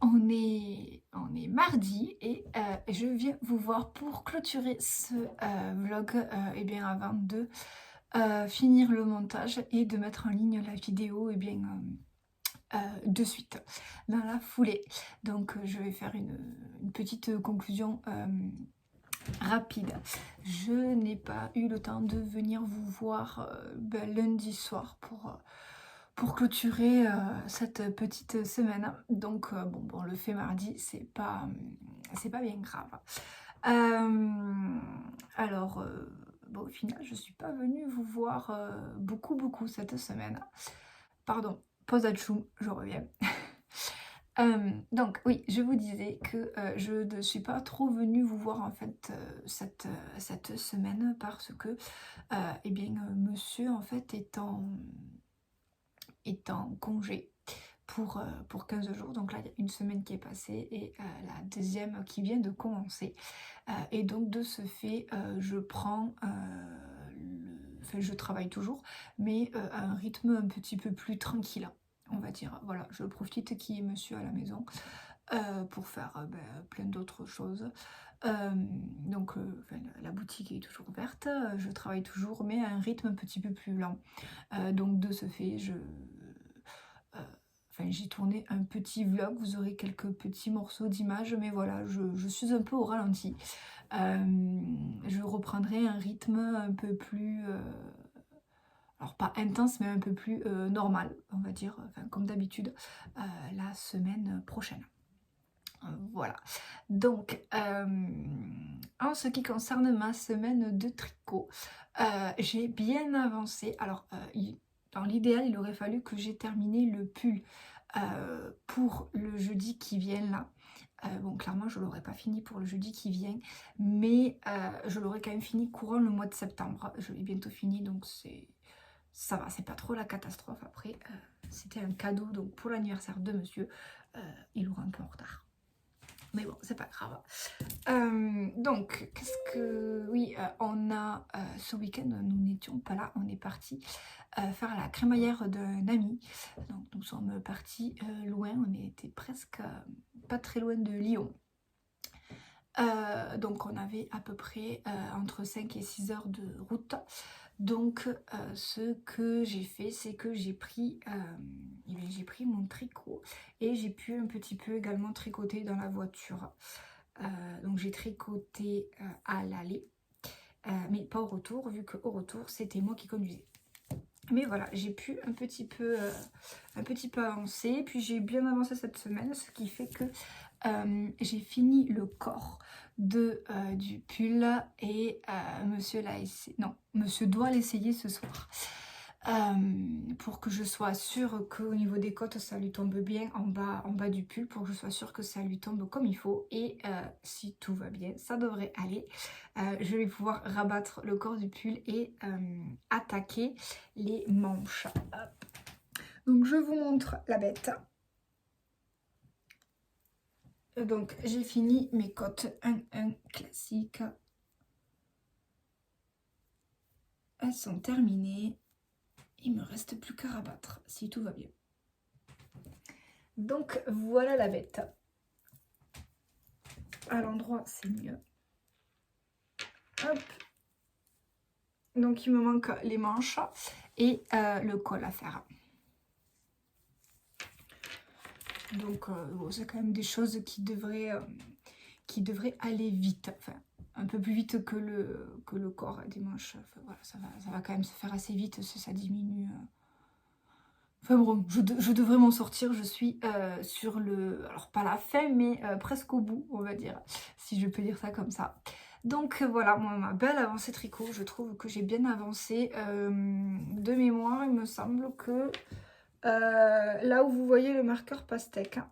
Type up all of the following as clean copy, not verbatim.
on est mardi et je viens vous voir pour clôturer ce vlog et bien avant de finir le montage et de mettre en ligne la vidéo et bien de suite dans la foulée. Donc je vais faire une petite conclusion rapide. Je n'ai pas eu le temps de venir vous voir lundi soir pour clôturer cette petite semaine. Donc bon, le fait mardi, c'est pas bien grave. Alors, au final, je suis pas venue vous voir beaucoup cette semaine. Pardon, pause à chou, je reviens. Donc oui, je vous disais que je ne suis pas trop venue vous voir en fait cette semaine parce que eh bien monsieur en fait est en congé pour 15 jours. Donc là, il y a une semaine qui est passée et la deuxième qui vient de commencer. Et donc de ce fait, je prends enfin je travaille toujours, mais à un rythme un petit peu plus tranquille, on va dire. Voilà, je profite qu'il y ait monsieur à la maison pour faire plein d'autres choses. Donc la boutique est toujours ouverte, je travaille toujours, mais à un rythme un petit peu plus lent. Donc de ce fait, j'ai tourné un petit vlog, vous aurez quelques petits morceaux d'images, mais voilà, je suis un peu au ralenti. Je reprendrai un rythme un peu plus, alors pas intense, mais un peu plus normal, on va dire, comme d'habitude, la semaine prochaine. Voilà. Donc, en ce qui concerne ma semaine de tricot, j'ai bien avancé. Alors, dans l'idéal, il aurait fallu que j'ai terminé le pull pour le jeudi qui vient là. Bon, clairement, je ne l'aurais pas fini pour le jeudi qui vient, mais je l'aurais quand même fini courant le mois de septembre. Je l'ai bientôt fini, donc ça va, c'est pas trop la catastrophe. Après, c'était un cadeau donc pour l'anniversaire de monsieur. Il aura un peu en retard. Mais bon, c'est pas grave. Donc, qu'est-ce que... Oui, on a... ce week-end, nous n'étions pas là. On est parti faire la crémaillère d'un ami. Donc, nous sommes partis loin. On était presque pas très loin de Lyon. Donc, on avait à peu près entre 5 et 6 heures de route. Donc, ce que j'ai fait, c'est que j'ai pris mon tricot et j'ai pu un petit peu également tricoter dans la voiture. Donc, j'ai tricoté à l'aller, mais pas au retour, vu qu'au retour, c'était moi qui conduisais. Mais voilà, j'ai pu un petit peu avancer, puis j'ai bien avancé cette semaine, ce qui fait que j'ai fini le corps du pull et monsieur doit l'essayer ce soir pour que je sois sûre qu'au niveau des côtes ça lui tombe bien en bas du pull, pour que je sois sûre que ça lui tombe comme il faut, et si tout va bien, ça devrait aller. Je vais pouvoir rabattre le corps du pull et attaquer les manches. Hop. Donc je vous montre la bête. Donc j'ai fini mes côtes 1-1 classiques. Elles sont terminées. Il me reste plus qu'à rabattre si tout va bien. Donc voilà la bête. À l'endroit c'est mieux. Hop. Donc il me manque les manches et le col à faire. Donc bon, c'est quand même des choses qui devraient aller vite. Enfin, un peu plus vite que le corps des manches. Enfin, voilà, ça va quand même se faire assez vite si ça diminue. Enfin bon, je devrais m'en sortir. Je suis sur alors pas la fin, mais presque au bout, on va dire, si je peux dire ça comme ça. Donc voilà, moi, ma belle avancée tricot, je trouve que j'ai bien avancé. De mémoire, il me semble que là où vous voyez le marqueur pastèque, hein,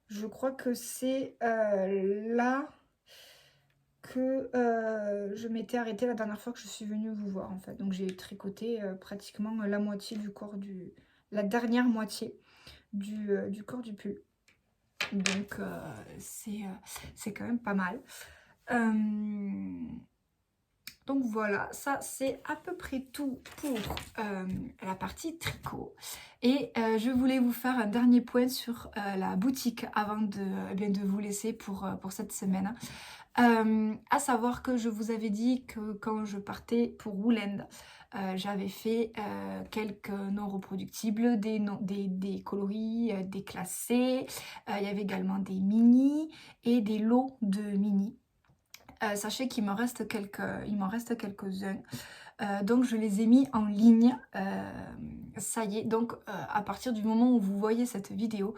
je crois que c'est là que je m'étais arrêtée la dernière fois que je suis venue vous voir en fait. Donc j'ai tricoté pratiquement la moitié du corps la dernière moitié du corps du pull. Donc c'est quand même pas mal. Donc voilà, ça c'est à peu près tout pour la partie tricot. Et je voulais vous faire un dernier point sur la boutique avant de vous laisser pour cette semaine. À savoir que je vous avais dit que quand je partais pour Woolend, j'avais fait quelques non reproductibles, des coloris déclassés, il y avait également des mini et des lots de mini. Sachez qu'il m'en reste quelques-uns. Donc je les ai mis en ligne. Ça y est, donc à partir du moment où vous voyez cette vidéo,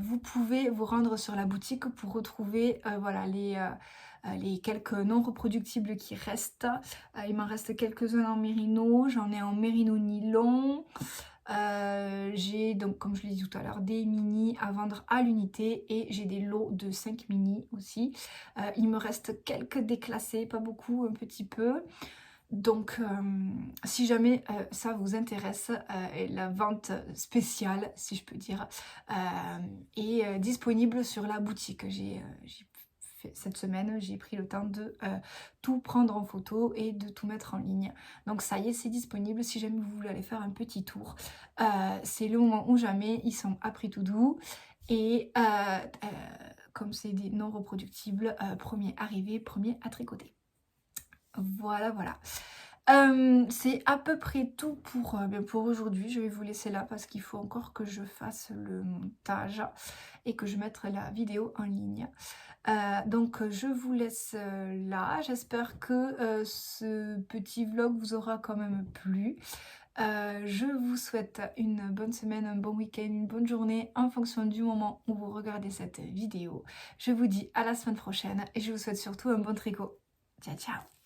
vous pouvez vous rendre sur la boutique pour retrouver voilà, les quelques non reproductibles qui restent. Il m'en reste quelques-uns en mérino, j'en ai en mérino nylon. J'ai donc, comme je l'ai dit tout à l'heure, des mini à vendre à l'unité et j'ai des lots de 5 mini aussi. Il me reste quelques déclassés, pas beaucoup, un petit peu. Donc si jamais ça vous intéresse, la vente spéciale, si je peux dire, est disponible sur la boutique. Cette semaine, j'ai pris le temps de tout prendre en photo et de tout mettre en ligne. Donc ça y est, c'est disponible si jamais vous voulez aller faire un petit tour. C'est le moment ou jamais, ils sont à prix tout doux. Et comme c'est des non reproductibles, premier arrivé, premier à tricoter. Voilà, voilà. C'est à peu près tout pour aujourd'hui. Je vais vous laisser là parce qu'il faut encore que je fasse le montage et que je mette la vidéo en ligne. Donc je vous laisse là. J'espère que ce petit vlog vous aura quand même plu. Je vous souhaite une bonne semaine, un bon week-end, une bonne journée en fonction du moment où vous regardez cette vidéo. Je vous dis à la semaine prochaine et je vous souhaite surtout un bon tricot. Ciao, ciao!